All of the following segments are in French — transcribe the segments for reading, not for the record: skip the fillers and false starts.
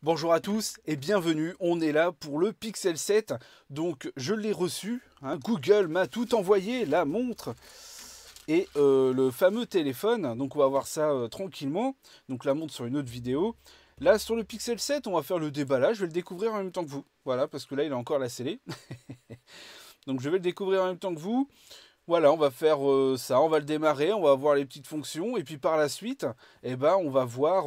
Bonjour à tous et bienvenue, on est là pour le Pixel 7, donc je l'ai reçu, hein, Google m'a tout envoyé, la montre et le fameux téléphone, donc on va voir ça tranquillement, donc la montre sur une autre vidéo. Là sur le Pixel 7 on va faire le déballage, je vais le découvrir en même temps que vous, voilà, parce que là il est encore la scellé, donc je vais le découvrir en même temps que vous. Voilà, on va faire ça, on va le démarrer, on va voir les petites fonctions, et puis par la suite, eh ben, on va voir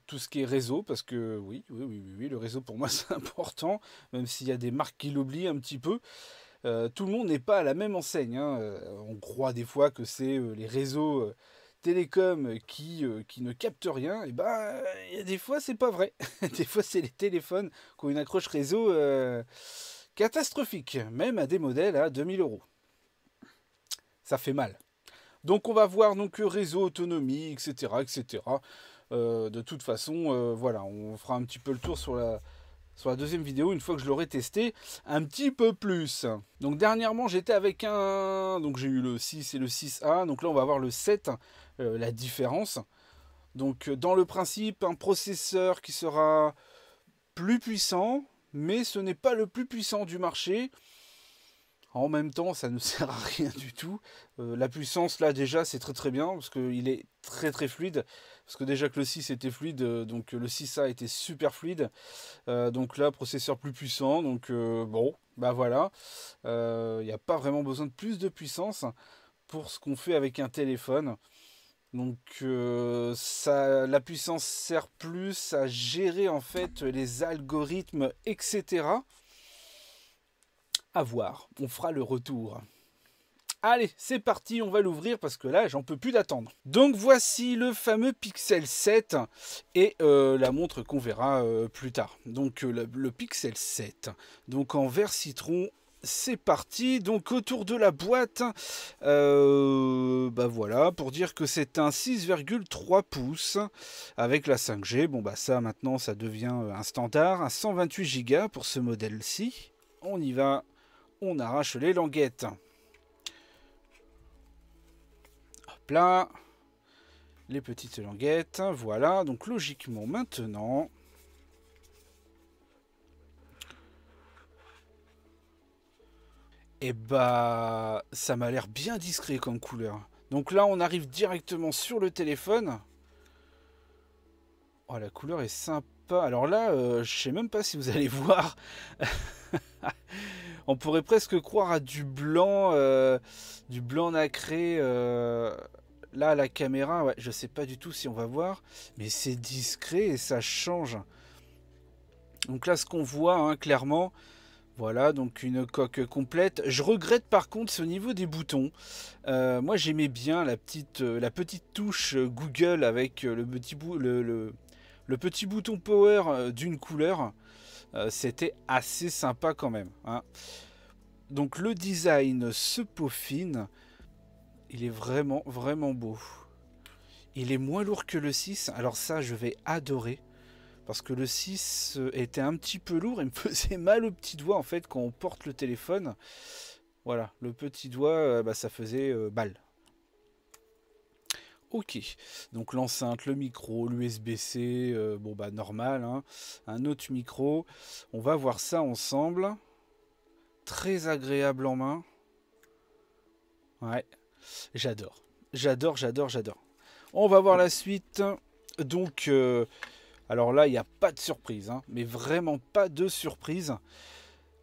tout ce qui est réseau, parce que oui, le réseau pour moi c'est important, même s'il y a des marques qui l'oublient un petit peu. Tout le monde n'est pas à la même enseigne, hein. On croit des fois que c'est les réseaux télécoms qui ne captent rien, et ben, il y a des fois c'est pas vrai. Des fois c'est les téléphones qui ont une accroche réseau catastrophique, même à des modèles à 2000 €. Ça fait mal. Donc on va voir donc réseau, autonomie, etc. etc. De toute façon, voilà, on fera un petit peu le tour sur la deuxième vidéo une fois que je l'aurai testé un petit peu plus. Donc dernièrement j'étais avec un... Donc j'ai eu le 6 et le 6A, donc là on va voir le 7, la différence. Donc dans le principe, un processeur qui sera plus puissant, mais ce n'est pas le plus puissant du marché. En même temps, ça ne sert à rien du tout. La puissance, là, déjà, c'est très très bien, parce qu'il est très très fluide. Parce que déjà que le 6 était fluide, donc le 6A était super fluide. Donc là, processeur plus puissant, donc bon, bah voilà. Il n'y a pas vraiment besoin de plus de puissance pour ce qu'on fait avec un téléphone. Donc la puissance sert plus à gérer en fait les algorithmes, etc. À voir, on fera le retour. Allez, c'est parti, on va l'ouvrir parce que là, j'en peux plus d'attendre. Donc voici le fameux Pixel 7 et la montre qu'on verra plus tard. Donc le Pixel 7, donc en vert citron. C'est parti, donc autour de la boîte, bah voilà, pour dire que c'est un 6,3 pouces avec la 5G. Bon bah ça maintenant ça devient un standard, un 128 Go pour ce modèle-ci. On y va, on arrache les languettes. Là, les petites languettes, voilà, donc logiquement maintenant, et bah ça m'a l'air bien discret comme couleur. Donc là on arrive directement sur le téléphone. Oh, la couleur est sympa. Alors là, je sais même pas si vous allez voir. On pourrait presque croire à du blanc nacré. Là, à la caméra, ouais, je sais pas du tout si on va voir, mais c'est discret et ça change. Donc là, ce qu'on voit, hein, clairement, voilà, donc une coque complète. Je regrette par contre ce niveau des boutons. Moi, j'aimais bien la petite touche Google avec le petit bouton power d'une couleur. C'était assez sympa quand même, hein. Donc le design se peaufine. Il est vraiment, vraiment beau. Il est moins lourd que le 6. Alors ça, je vais adorer. Parce que le 6 était un petit peu lourd et me faisait mal au petit doigt en fait quand on porte le téléphone. Voilà, le petit doigt, bah, ça faisait mal. Ok, donc l'enceinte, le micro, l'USB-C, bon bah normal, hein. Un autre micro. On va voir ça ensemble. Très agréable en main. Ouais, j'adore. J'adore, j'adore, j'adore. On va voir la suite. Donc, alors là, il n'y a pas de surprise, hein, mais vraiment pas de surprise.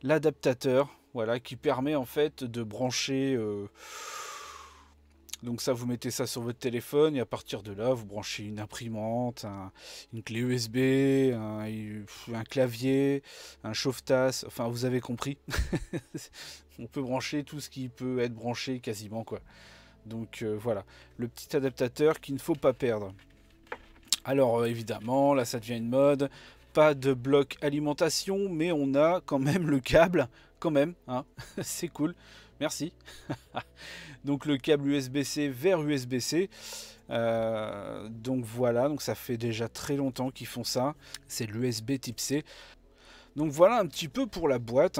L'adaptateur, voilà, qui permet en fait de brancher. Donc ça, vous mettez ça sur votre téléphone et à partir de là, vous branchez une imprimante, une clé USB, un clavier, un chauffe-tasse. Enfin, vous avez compris. On peut brancher tout ce qui peut être branché quasiment, quoi. Donc voilà, le petit adaptateur qu'il ne faut pas perdre. Alors évidemment, là ça devient une mode. Pas de bloc alimentation, mais on a quand même le câble, quand même, hein. C'est cool, merci. Donc le câble USB-C vers USB-C. Donc voilà, donc ça fait déjà très longtemps qu'ils font ça. C'est l'USB type C. Donc voilà un petit peu pour la boîte.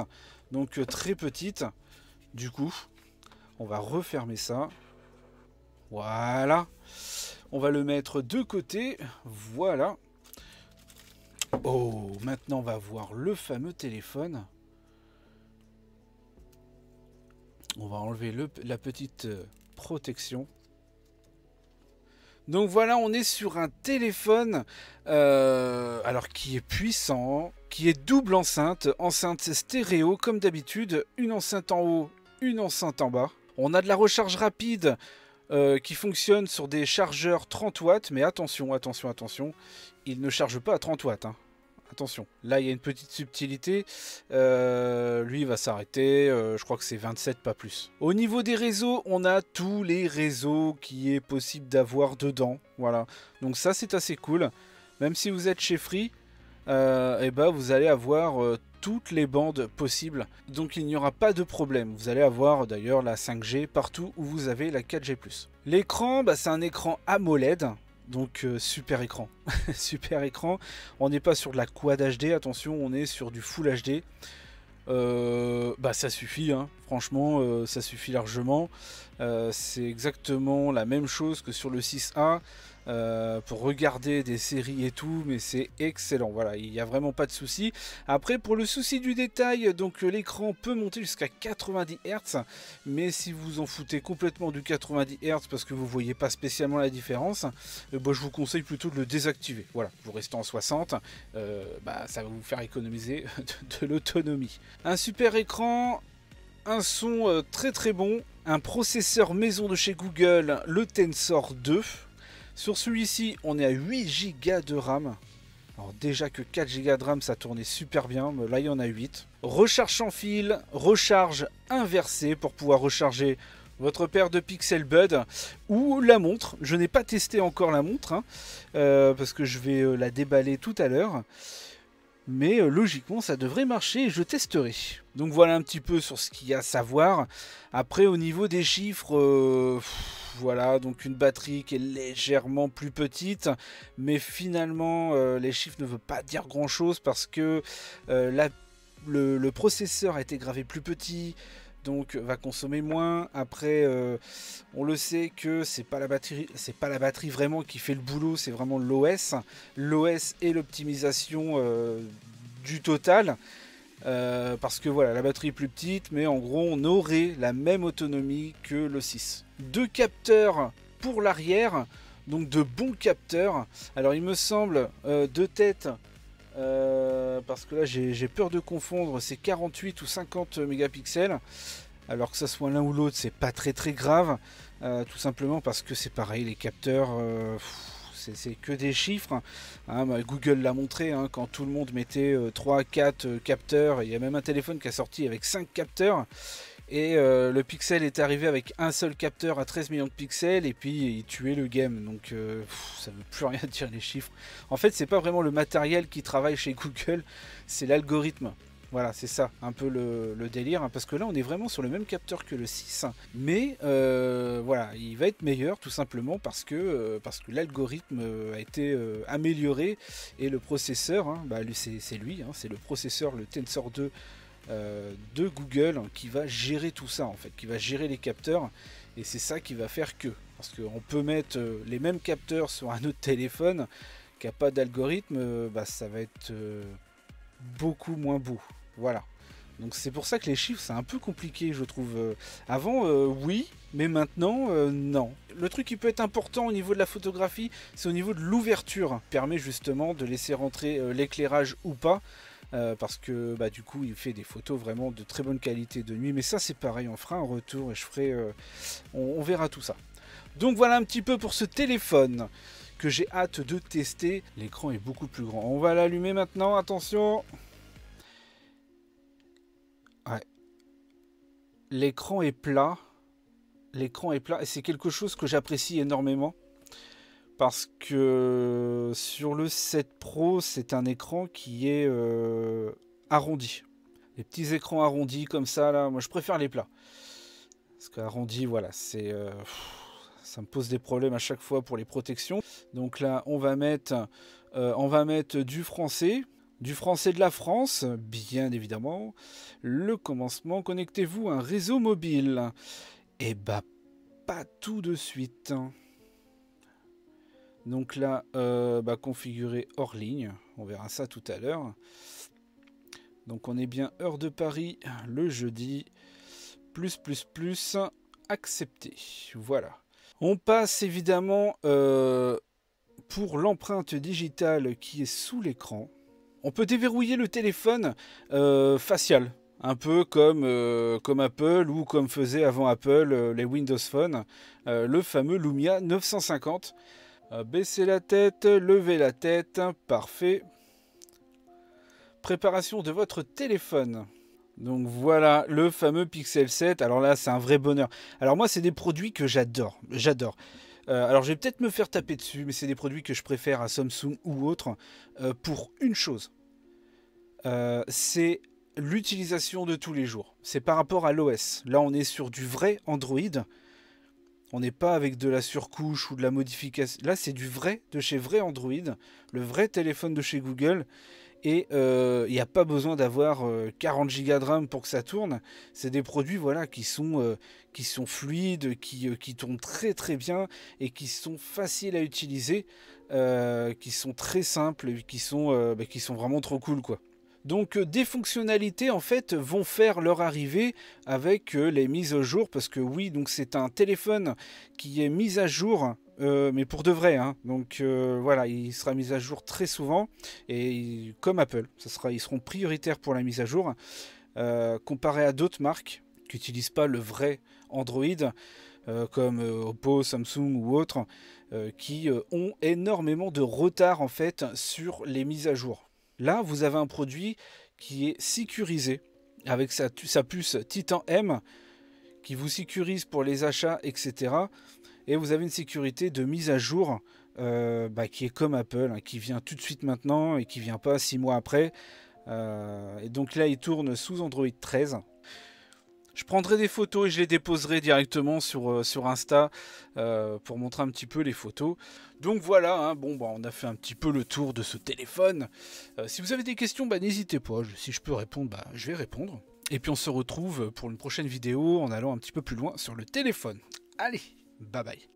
Donc très petite. Du coup, on va refermer ça. Voilà. On va le mettre de côté. Voilà. Oh, maintenant on va voir le fameux téléphone. On va enlever la petite protection. Donc voilà, on est sur un téléphone alors qui est puissant, qui est double enceinte, enceinte stéréo comme d'habitude, une enceinte en haut, une enceinte en bas. On a de la recharge rapide qui fonctionne sur des chargeurs 30 watts, mais attention, attention, attention, il ne charge pas à 30 watts. Hein. Attention, là il y a une petite subtilité, lui il va s'arrêter, je crois que c'est 27 pas plus. Au niveau des réseaux, on a tous les réseaux qui est possible d'avoir dedans, voilà. Donc ça c'est assez cool, même si vous êtes chez Free, et ben vous allez avoir toutes les bandes possibles, donc il n'y aura pas de problème. Vous allez avoir d'ailleurs la 5G partout où vous avez la 4G+. L'écran, bah, c'est un écran AMOLED, donc super écran, super écran. On n'est pas sur de la Quad HD, attention, on est sur du Full HD. Bah ça suffit, hein. Franchement, ça suffit largement. C'est exactement la même chose que sur le 6A. Pour regarder des séries et tout, mais c'est excellent, voilà, il n'y a vraiment pas de souci. Après, pour le souci du détail, donc l'écran peut monter jusqu'à 90 Hz, mais si vous en foutez complètement du 90 Hz parce que vous voyez pas spécialement la différence, bah, je vous conseille plutôt de le désactiver. Voilà, vous restez en 60, bah, ça va vous faire économiser de l'autonomie. Un super écran, un son très très bon, un processeur maison de chez Google, le Tensor 2. Sur celui-ci, on est à 8 Go de RAM. Alors déjà que 4 Go de RAM, ça tournait super bien, mais là il y en a 8. Recharge sans fil, recharge inversée pour pouvoir recharger votre paire de Pixel Bud ou la montre. Je n'ai pas testé encore la montre, hein, parce que je vais la déballer tout à l'heure. Mais logiquement ça devrait marcher et je testerai. Donc voilà un petit peu sur ce qu'il y a à savoir. Après au niveau des chiffres, voilà, donc une batterie qui est légèrement plus petite, mais finalement les chiffres ne veulent pas dire grand chose parce que le processeur a été gravé plus petit, donc va consommer moins. Après on le sait que c'est pas la batterie vraiment qui fait le boulot, c'est vraiment l'OS et l'optimisation du total. Parce que voilà, la batterie est plus petite, mais en gros on aurait la même autonomie que le 6. Deux capteurs pour l'arrière, donc de bons capteurs. Alors il me semble de tête, parce que là j'ai peur de confondre, c'est 48 ou 50 mégapixels. Alors que ça soit l'un ou l'autre, c'est pas très très grave, tout simplement parce que c'est pareil, les capteurs, c'est que des chiffres. Hein, bah, Google l'a montré, hein, quand tout le monde mettait 3-4 capteurs, il y a même un téléphone qui a sorti avec 5 capteurs, et le Pixel est arrivé avec un seul capteur à 13 millions de pixels, et puis il tuait le game, donc ça ne veut plus rien dire les chiffres. En fait, c'est pas vraiment le matériel qui travaille chez Google, c'est l'algorithme. Voilà, c'est ça, un peu le délire, hein, parce que là on est vraiment sur le même capteur que le 6, mais voilà, il va être meilleur tout simplement parce que l'algorithme a été amélioré, et le processeur, hein, bah, c'est lui, hein, c'est le processeur, le Tensor 2 de Google, hein, qui va gérer tout ça en fait, qui va gérer les capteurs, et c'est ça qui va faire que, parce qu'on peut mettre les mêmes capteurs sur un autre téléphone qui n'a pas d'algorithme, bah, ça va être beaucoup moins beau. Voilà. Donc c'est pour ça que les chiffres c'est un peu compliqué je trouve. Avant oui, mais maintenant non. Le truc qui peut être important au niveau de la photographie, c'est au niveau de l'ouverture. Permet justement de laisser rentrer l'éclairage ou pas. Parce que bah, du coup il fait des photos vraiment de très bonne qualité de nuit. Mais ça c'est pareil, on fera un retour et je ferai. On verra tout ça. Donc voilà un petit peu pour ce téléphone que j'ai hâte de tester. L'écran est beaucoup plus grand. On va l'allumer maintenant, attention. Ouais. L'écran est plat. L'écran est plat et c'est quelque chose que j'apprécie énormément. Parce que sur le 7 Pro, c'est un écran qui est arrondi. Les petits écrans arrondis comme ça, là, moi je préfère les plats. Parce qu'arrondi, voilà, c'est... ça me pose des problèmes à chaque fois pour les protections. Donc là, on va mettre du français. Du français de la France, bien évidemment. Le commencement, connectez-vous à un réseau mobile. Et bah, pas tout de suite. Donc là, configurer hors ligne. On verra ça tout à l'heure. Donc on est bien heure de Paris le jeudi. Plus, accepté. Voilà. On passe évidemment pour l'empreinte digitale qui est sous l'écran. On peut déverrouiller le téléphone facial. Un peu comme Apple ou comme faisait avant Apple les Windows Phone. Le fameux Lumia 950. Baissez la tête, levez la tête. Parfait. Préparation de votre téléphone. Donc voilà le fameux Pixel 7. Alors là, c'est un vrai bonheur. Alors moi, c'est des produits que j'adore. J'adore. Alors je vais peut-être me faire taper dessus, mais c'est des produits que je préfère à Samsung ou autre pour une chose. C'est l'utilisation de tous les jours. C'est par rapport à l'OS. Là, on est sur du vrai Android. On n'est pas avec de la surcouche ou de la modification. Là, c'est du vrai, de chez vrai Android. Le vrai téléphone de chez Google. Et il n'y a pas besoin d'avoir 40 Go de RAM pour que ça tourne. C'est des produits voilà, qui sont fluides, qui tournent très très bien et qui sont faciles à utiliser, qui sont très simples et qui sont vraiment trop cool, quoi. Donc des fonctionnalités en fait vont faire leur arrivée avec les mises à jour, parce que oui, donc c'est un téléphone qui est mis à jour, mais pour de vrai, hein. Donc voilà, il sera mis à jour très souvent, et comme Apple, ils seront prioritaires pour la mise à jour, comparé à d'autres marques qui n'utilisent pas le vrai Android, comme Oppo, Samsung ou autres, qui ont énormément de retard en fait sur les mises à jour. Là, vous avez un produit qui est sécurisé avec sa puce Titan M qui vous sécurise pour les achats, etc. Et vous avez une sécurité de mise à jour qui est comme Apple, hein, qui vient tout de suite maintenant et qui vient pas 6 mois après. Et donc là, il tourne sous Android 13. Je prendrai des photos et je les déposerai directement sur Insta pour montrer un petit peu les photos. Donc voilà, hein, on a fait un petit peu le tour de ce téléphone. Si vous avez des questions, n'hésitez pas. Si je peux répondre, je vais répondre. Et puis on se retrouve pour une prochaine vidéo en allant un petit peu plus loin sur le téléphone. Allez, bye bye.